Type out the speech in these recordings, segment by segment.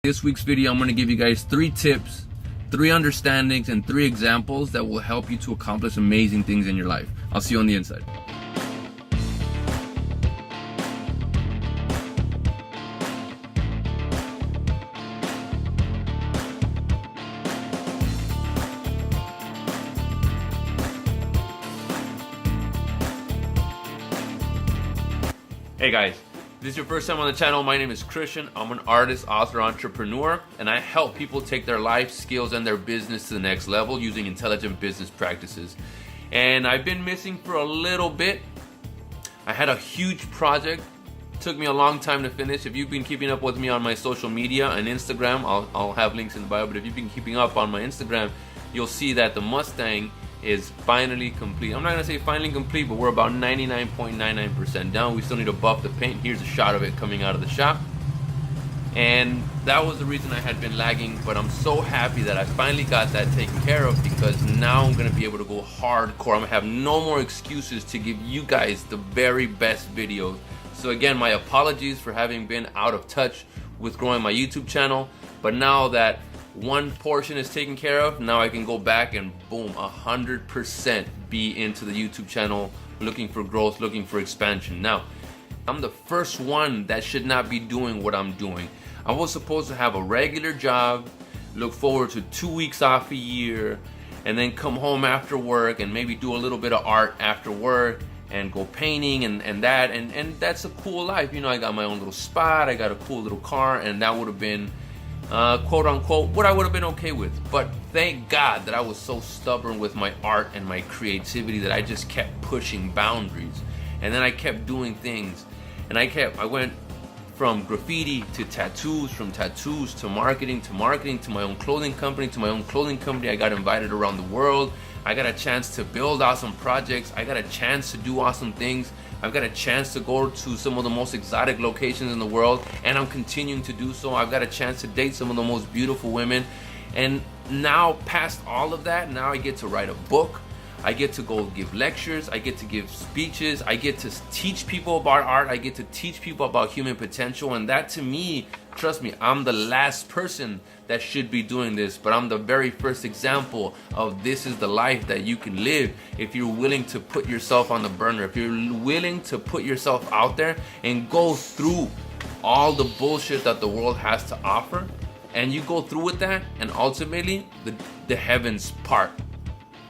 This week's video, I'm going to give you guys 3 tips, 3 understandings, and 3 examples that will help you to accomplish amazing things in your life. I'll see you on the inside. Hey guys, if this is your first time on the channel, my name is Christian. I'm an artist, author, entrepreneur, and I help people take their life skills and their business to the next level using intelligent business practices. And I've been missing for a little bit. I had a huge project. It took me a long time to finish. If you've been keeping up with me on my social media and Instagram, I'll have links in the bio, but if you've been keeping up on my Instagram, you'll see that the Mustang is finally complete. I'm not gonna say finally complete, but we're about 99.99% done. We still need to buff the paint. Here's a shot of it coming out of the shop. And that was the reason I had been lagging, but I'm so happy that I finally got that taken care of, because now I'm gonna be able to go hardcore. I'm gonna have no more excuses to give you guys the very best videos. So again, my apologies for having been out of touch with growing my YouTube channel, but now that one portion is taken care of, now I can go back and boom, 100% be into the YouTube channel, looking for growth, looking for expansion. Now, I'm the first one that should not be doing what I'm doing. I was supposed to have a regular job, look forward to 2 weeks off a year, and then come home after work and maybe do a little bit of art after work and go painting and that's a cool life. You know, I got my own little spot, I got a cool little car, and that would have been quote unquote what I would have been okay with. But thank God that I was so stubborn with my art and my creativity that I just kept pushing boundaries, and then I kept doing things, and I went from graffiti to tattoos, from tattoos to marketing, to my own clothing company, I got invited around the world. I got a chance to build awesome projects. I got a chance to do awesome things. I've got a chance to go to some of the most exotic locations in the world, and I'm continuing to do so. I've got a chance to date some of the most beautiful women. And now, past all of that, now I get to write a book. I get to go give lectures. I get to give speeches. I get to teach people about art. I get to teach people about human potential. And that, to me, trust me, I'm the last person that should be doing this, but I'm the very first example of this is the life that you can live if you're willing to put yourself on the burner, if you're willing to put yourself out there and go through all the bullshit that the world has to offer, and you go through with that, and ultimately the heavens part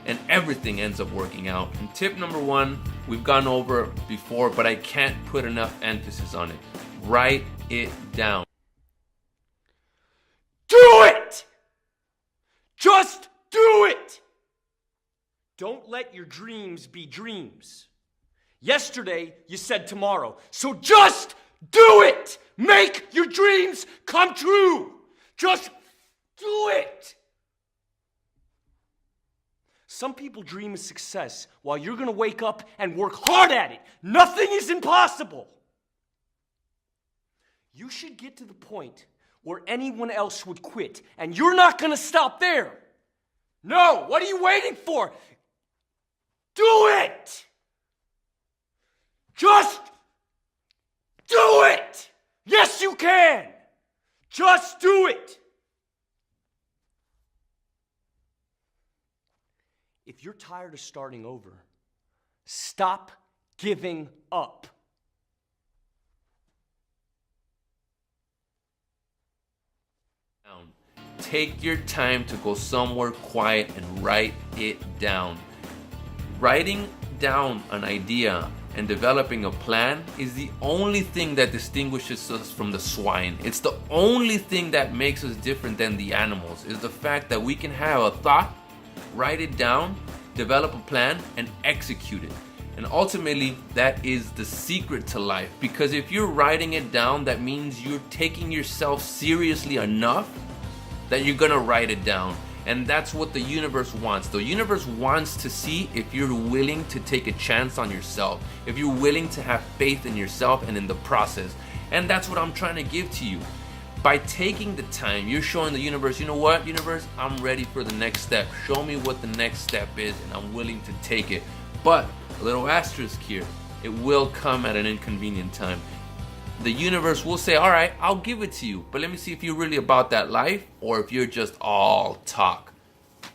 and everything ends up working out. And tip number 1, we've gone over before, but I can't put enough emphasis on it. Write it down. Do it! Just do it! Don't let your dreams be dreams. Yesterday, you said tomorrow. So just do it! Make your dreams come true! Just do it! Some people dream of success while you're gonna wake up and work hard at it. Nothing is impossible. You should get to the point where anyone else would quit, and you're not gonna stop there. No, what are you waiting for? Do it! Just do it! Yes, you can! Just do it! If you're tired of starting over, stop giving up. Take your time to go somewhere quiet and write it down. Writing down an idea and developing a plan is the only thing that distinguishes us from the swine. It's the only thing that makes us different than the animals, is the fact that we can have a thought, write it down, develop a plan, and execute it. And ultimately, that is the secret to life. Because if you're writing it down, that means you're taking yourself seriously enough that you're gonna write it down. And that's what the universe wants. The universe wants to see if you're willing to take a chance on yourself, if you're willing to have faith in yourself and in the process. And that's what I'm trying to give to you. By taking the time, you're showing the universe, you know what, universe, I'm ready for the next step. Show me what the next step is, and I'm willing to take it. But a little asterisk here, it will come at an inconvenient time. the universe will say, all right, I'll give it to you, but let me see if you're really about that life or if you're just all talk.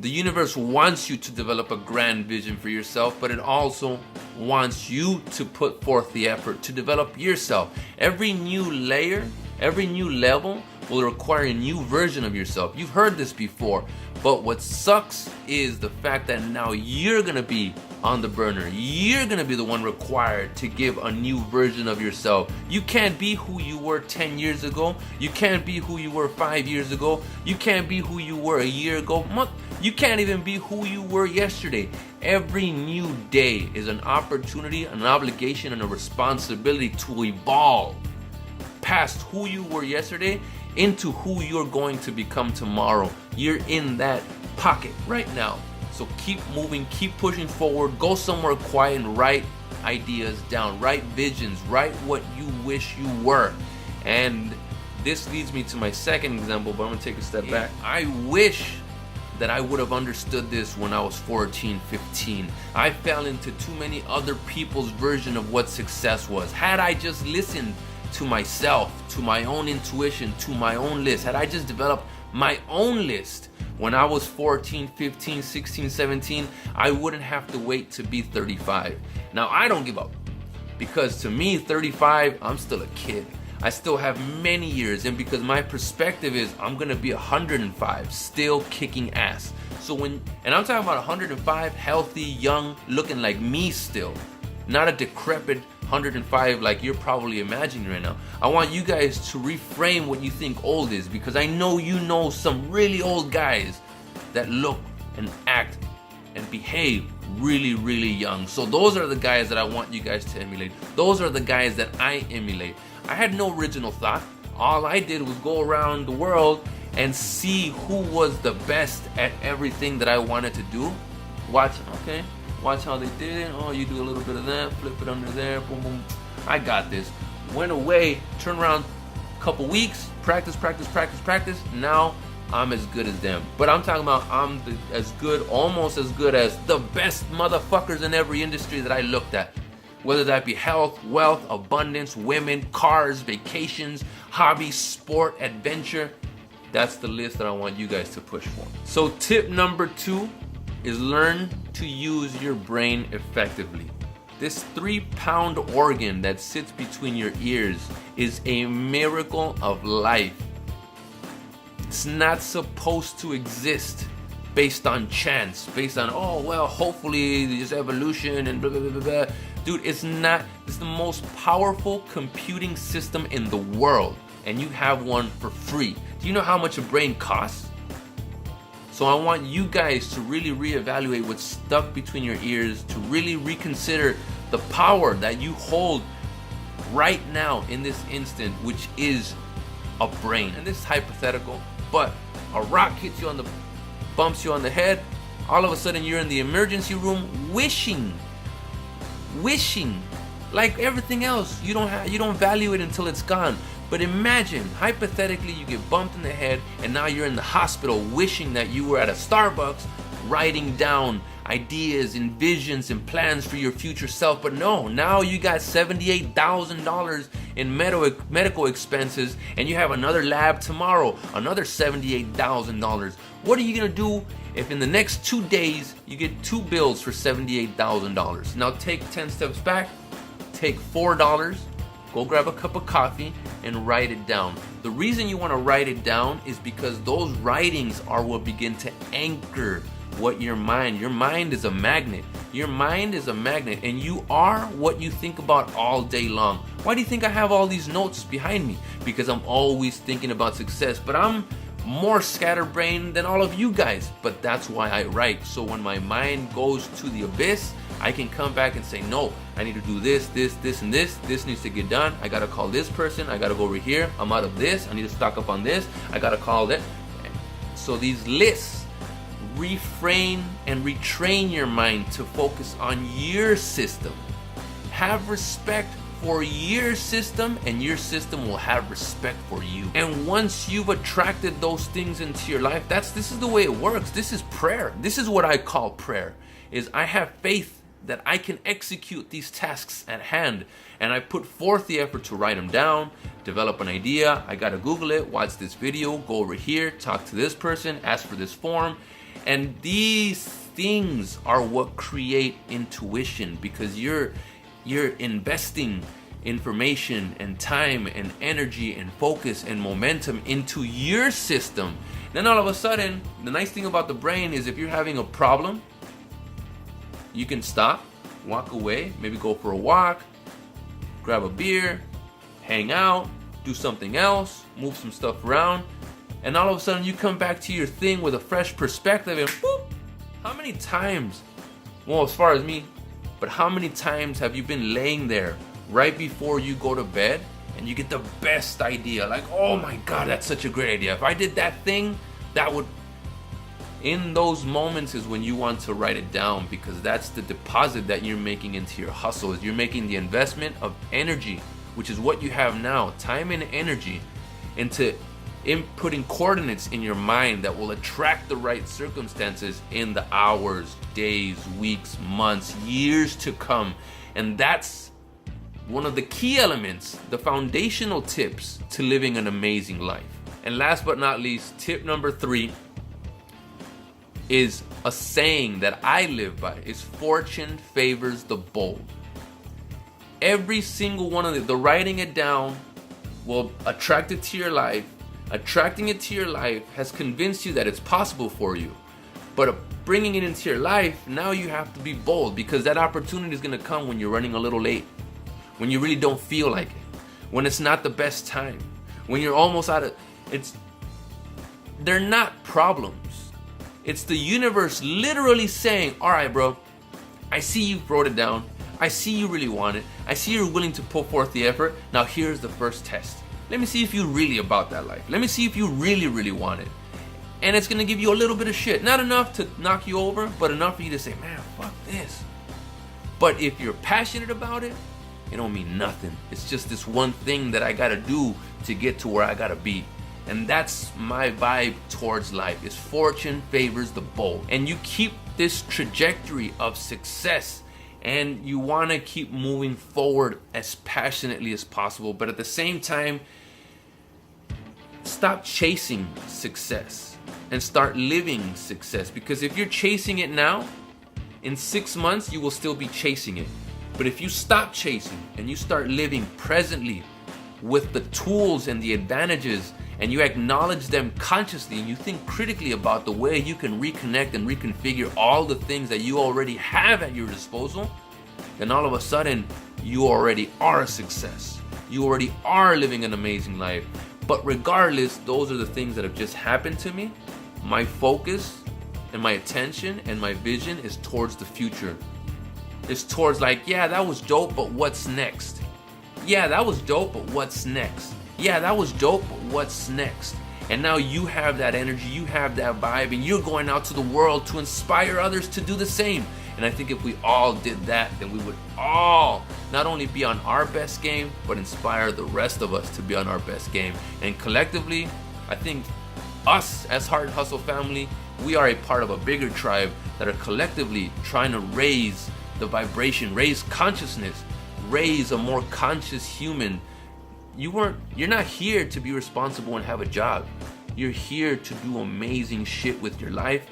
The universe wants you to develop a grand vision for yourself, but it also wants you to put forth the effort to develop yourself. Every new layer, every new level will require a new version of yourself. You've heard this before, but what sucks is the fact that now you're gonna be on the burner. You're gonna be the one required to give a new version of yourself. You can't be who you were 10 years ago. You can't be who you were 5 years ago. You can't be who you were a year ago. You can't even be who you were yesterday. Every new day is an opportunity, an obligation, and a responsibility to evolve past who you were yesterday into who you're going to become tomorrow. You're in that pocket right now. So keep moving, keep pushing forward, go somewhere quiet and write ideas down, write visions, write what you wish you were. And this leads me to my second example, but I'm gonna take a step back. I wish that I would have understood this when I was 14, 15. I fell into too many other people's version of what success was. Had I just listened to myself, to my own intuition, to my own list, had I just developed my own list when I was 14, 15, 16, 17, I wouldn't have to wait to be 35. Now, I don't give up, because to me, 35, I'm still a kid. I still have many years, and because my perspective is I'm gonna be 105, still kicking ass. And I'm talking about 105, healthy, young, looking like me still, not a decrepit 105 like you're probably imagining right now. I want you guys to reframe what you think old is, because I know you know some really old guys that look and act and behave really, really young. So those are the guys that I want you guys to emulate. Those are the guys that I emulate. I had no original thought. All I did was go around the world and see who was the best at everything that I wanted to do. Watch how they did it. Oh, you do a little bit of that, flip it under there, boom, boom. I got this. Went away, turned around a couple weeks, practice. Now I'm as good as them. But I'm talking about as good, almost as good as the best motherfuckers in every industry that I looked at. Whether that be health, wealth, abundance, women, cars, vacations, hobbies, sport, adventure. That's the list that I want you guys to push for. So tip number 2 is learn to use your brain effectively. This 3-pound organ that sits between your ears is a miracle of life. It's not supposed to exist based on chance, based on, oh, well, hopefully there's evolution and blah, blah, blah, blah. Dude, it's not. It's the most powerful computing system in the world, and you have one for free. Do you know how much a brain costs? So I want you guys to really reevaluate what's stuck between your ears, to really reconsider the power that you hold right now in this instant, which is a brain. And this is hypothetical, but a rock hits you bumps you on the head, all of a sudden you're in the emergency room wishing, like everything else. You don't value it until it's gone. But imagine, hypothetically, you get bumped in the head and now you're in the hospital wishing that you were at a Starbucks writing down ideas and visions and plans for your future self. But no, now you got $78,000 in medical expenses, and you have another lab tomorrow, another $78,000. What are you gonna do if in the next 2 days you get 2 bills for $78,000? Now take 10 steps back, take $4, go grab a cup of coffee and write it down. The reason you want to write it down is because those writings are what begin to anchor what your mind is a magnet. Your mind is a magnet, and you are what you think about all day long. Why do you think I have all these notes behind me? Because I'm always thinking about success, but I'm more scatterbrained than all of you guys. But that's why I write. So when my mind goes to the abyss, I can come back and say, no, I need to do this, and this. This needs to get done. I gotta call this person. I gotta go over here. I'm out of this. I need to stock up on this. I gotta call that. So these lists refrain and retrain your mind to focus on your system. Have respect for your system, and your system will have respect for you. And once you've attracted those things into your life, this is the way it works. This is prayer. This is what I call prayer. Is I have faith that I can execute these tasks at hand. And I put forth the effort to write them down, develop an idea. I gotta Google it, watch this video, go over here, talk to this person, ask for this form. And these things are what create intuition, because you're investing information and time and energy and focus and momentum into your system. Then all of a sudden, the nice thing about the brain is if you're having a problem, you can stop, walk away, maybe go for a walk, grab a beer, hang out, do something else, move some stuff around, and all of a sudden you come back to your thing with a fresh perspective and whoop. How many times, well, as far as me, but how many times have you been laying there right before you go to bed and you get the best idea, like, oh my God, that's such a great idea. If I did that thing, that would... In those moments is when you want to write it down, because that's the deposit that you're making into your hustle. Is you're making the investment of energy, which is what you have now, time and energy, into inputting coordinates in your mind that will attract the right circumstances in the hours, days, weeks, months, years to come. And that's one of the key elements, the foundational tips to living an amazing life. And last but not least, tip number 3 is a saying that I live by, is fortune favors the bold. Every single one of the writing it down will attract it to your life. Attracting it to your life has convinced you that it's possible for you. But bringing it into your life, now you have to be bold, because that opportunity is going to come when you're running a little late, when you really don't feel like it, when it's not the best time, when you're almost out of... They're not problems. It's the universe literally saying, all right, bro, I see you wrote it down. I see you really want it. I see you're willing to put forth the effort. Now here's the first test. Let me see if you're really about that life. Let me see if you really, really want it. And it's gonna give you a little bit of shit. Not enough to knock you over, but enough for you to say, man, fuck this. But if you're passionate about it, it don't mean nothing. It's just this one thing that I gotta do to get to where I gotta be. And that's my vibe towards life, is fortune favors the bold. And you keep this trajectory of success, and you want to keep moving forward as passionately as possible. But at the same time, stop chasing success and start living success. Because if you're chasing it now, in 6 months, you will still be chasing it. But if you stop chasing and you start living presently with the tools and the advantages, and you acknowledge them consciously, and you think critically about the way you can reconnect and reconfigure all the things that you already have at your disposal, then all of a sudden you already are a success. You already are living an amazing life. But regardless, those are the things that have just happened to me. My focus and my attention and my vision is towards the future. It's towards like, yeah, that was dope, but what's next? Yeah, that was dope, but what's next? Yeah, that was dope, but what's next? And now you have that energy, you have that vibe, and you're going out to the world to inspire others to do the same. And I think if we all did that, then we would all not only be on our best game, but inspire the rest of us to be on our best game. And collectively, I think us as Heart and Hustle family, we are a part of a bigger tribe that are collectively trying to raise the vibration, raise consciousness, raise a more conscious human. You're not here to be responsible and have a job. You're here to do amazing shit with your life.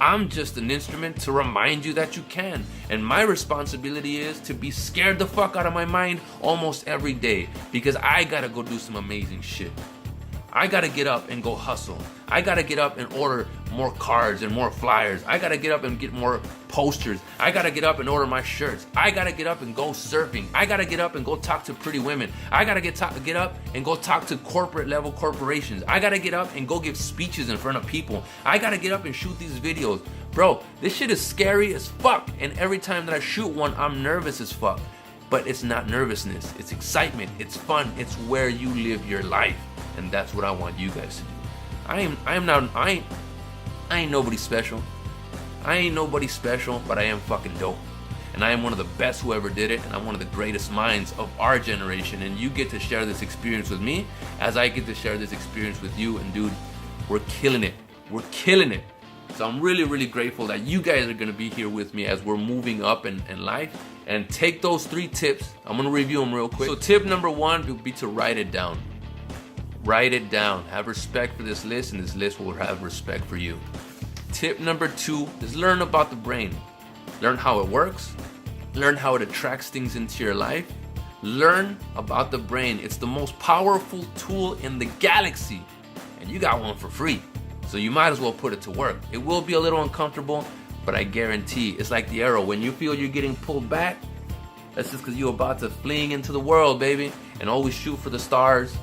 I'm just an instrument to remind you that you can. And my responsibility is to be scared the fuck out of my mind almost every day, because I gotta go do some amazing shit. I gotta get up and go hustle. I gotta get up and order more cards and more flyers. I gotta get up and get more posters. I gotta get up and order my shirts. I gotta get up and go surfing. I gotta get up and go talk to pretty women. I gotta get up and go talk to corporate level corporations. I gotta get up and go give speeches in front of people. I gotta get up and shoot these videos. Bro, this shit is scary as fuck. And every time that I shoot one, I'm nervous as fuck. But it's not nervousness. It's excitement. It's fun. It's where you live your life. And that's what I want you guys to do. I ain't nobody special. I ain't nobody special, but I am fucking dope. And I am one of the best who ever did it, and I'm one of the greatest minds of our generation. And you get to share this experience with me as I get to share this experience with you. And dude, we're killing it. We're killing it. So I'm really, really grateful that you guys are gonna be here with me as we're moving up in life. And take those 3 tips. I'm gonna review them real quick. So tip number 1 would be to write it down. Write it down. Have respect for this list, and this list will have respect for you. Tip number 2 is learn about the brain. Learn how it works. Learn how it attracts things into your life. Learn about the brain. It's the most powerful tool in the galaxy, and you got one for free. So you might as well put it to work. It will be a little uncomfortable, but I guarantee it's like the arrow. When you feel you're getting pulled back, that's just because you're about to fling into the world, baby. And always shoot for the stars.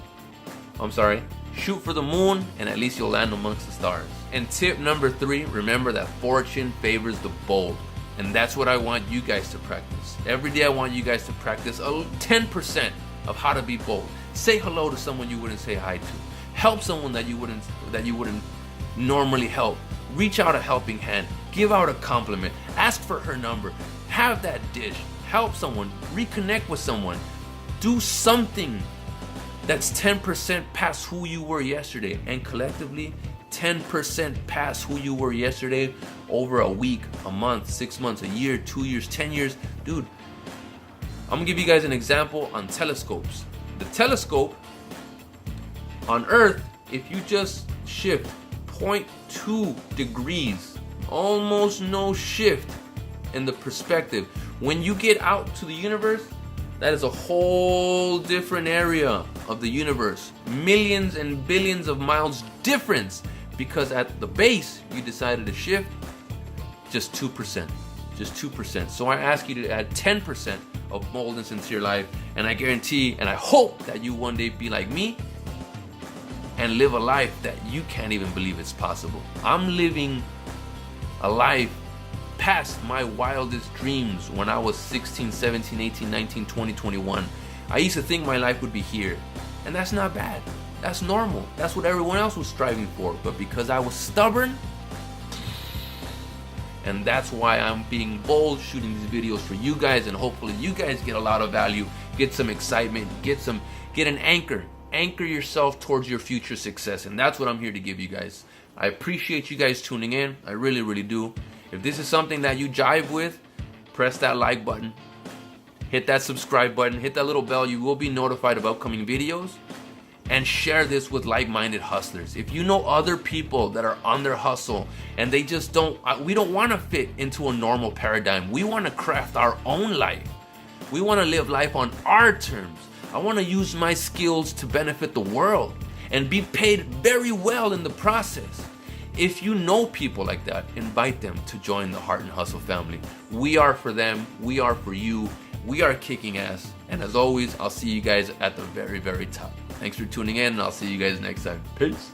Shoot for the moon, and at least you'll land amongst the stars. And tip number 3, remember that fortune favors the bold. And that's what I want you guys to practice. Every day I want you guys to practice 10% of how to be bold. Say hello to someone you wouldn't say hi to. Help someone that you wouldn't normally help. Reach out a helping hand. Give out a compliment. Ask for her number. Have that dish. Help someone. Reconnect with someone. Do something that's 10% past who you were yesterday. And collectively, 10% past who you were yesterday over a week, a month, 6 months, a year, 2 years, 10 years. Dude, I'm gonna give you guys an example on telescopes. The telescope on Earth, if you just shift 0.2 degrees, almost no shift in the perspective. When you get out to the universe, that is a whole different area of the universe. Millions and billions of miles difference, because at the base, you decided to shift just 2%. Just 2%. So I ask you to add 10% of boldness into your life, and I guarantee and I hope that you one day be like me and live a life that you can't even believe it's possible. I'm living a life past my wildest dreams when I was 16, 17, 18, 19, 20, 21. I used to think my life would be here, and that's not bad. That's normal. That's what everyone else was striving for. But because I was stubborn, and that's why I'm being bold, shooting these videos for you guys, and hopefully you guys get a lot of value, get some excitement, get an anchor. Anchor yourself towards your future success, and that's what I'm here to give you guys. I appreciate you guys tuning in. I really, really do. If this is something that you jive with, press that like button, hit that subscribe button, hit that little bell. You will be notified of upcoming videos, and share this with like-minded hustlers. If you know other people that are on their hustle and they just we don't want to fit into a normal paradigm. We want to craft our own life. We want to live life on our terms. I want to use my skills to benefit the world and be paid very well in the process. If you know people like that, invite them to join the Heart and Hustle family. We are for them. We are for you. We are kicking ass. And as always, I'll see you guys at the very, very top. Thanks for tuning in, and I'll see you guys next time. Peace.